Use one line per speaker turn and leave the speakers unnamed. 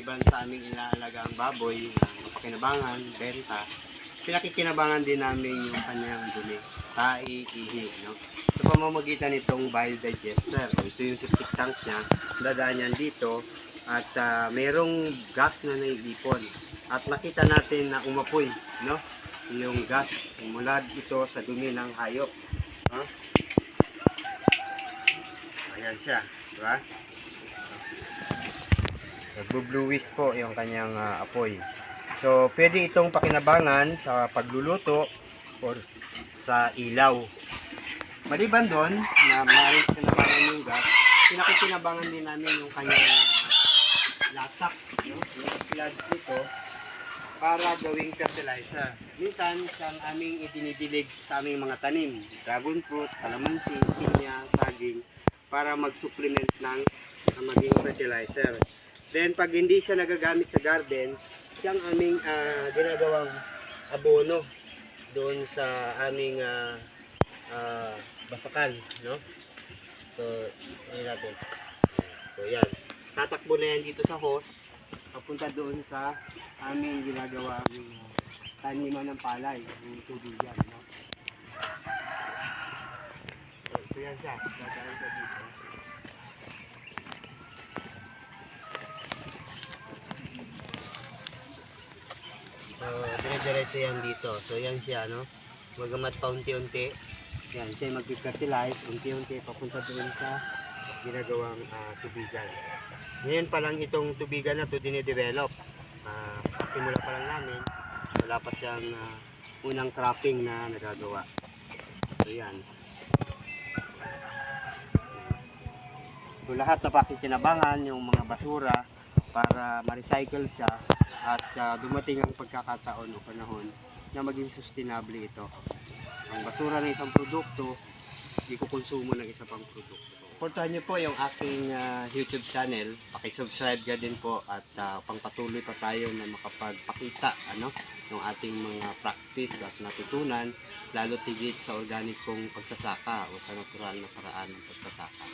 maliban sa aming inaalagang baboy, mapakinabangan, benta, pinakikinabangan din namin yung kanyang dumi, tai, ihi, no? Sa pamamagitan nitong biodigester, ito yung septic tank niya, dadaan yan dito, at merong gas na naiipon. At nakita natin na umapoy, no? Yung gas mula ito sa dumi ng hayop. No? Ayan siya, diba? Nagbo-bluish po yung kanyang apoy. So, pwede itong pakinabangan sa pagluluto or sa ilaw. Maliban doon, na maaaring kinabangan yung gas, pinakikinabangan din namin yung kanyang latak, no? Yung sludge dito, para gawing fertilizer. Minsan, siyang aming idinidilig sa aming mga tanim. Dragon fruit, calamansi, pinya, saging, para mag-supplement ng maging fertilizer. Then, pag hindi siya nagagamit sa garden, siyang aming ginagawang abono doon sa aming basakan, no? So, yun natin. So, yan. Tatakbo na yan dito sa hose, papunta doon sa aming ginagawang taniman ng palay, yung tubig yan, no? So, ito yan siya. Dadaan siya dito. So, dire-diretso yan dito. So, yan siya, no? Magamat pa unti-unti. Yan, siya mag-fertilize, unti-unti papunta doon sa ginagawang tubigan. Ngayon pa lang itong tubigan na ito dinidevelop. Simula pa lang namin, wala pa siyang unang trapping na nagagawa. So, yan. So, lahat na pakikinabangan yung mga basura para ma-recycle siya at dumating ang pagkakataon o panahon na maging sustainable ito. Ang basura ng isang produkto, ikukonsumo ng isa pang produkto. Supportahan niyo po yung aking YouTube channel. Paki-subscribe ka din po at pangpatuloy pa tayo na makapagpakita ng ating mga practice at natutunan, lalo tigit sa organikong pagsasaka o sa natural na paraan ng pagsasaka.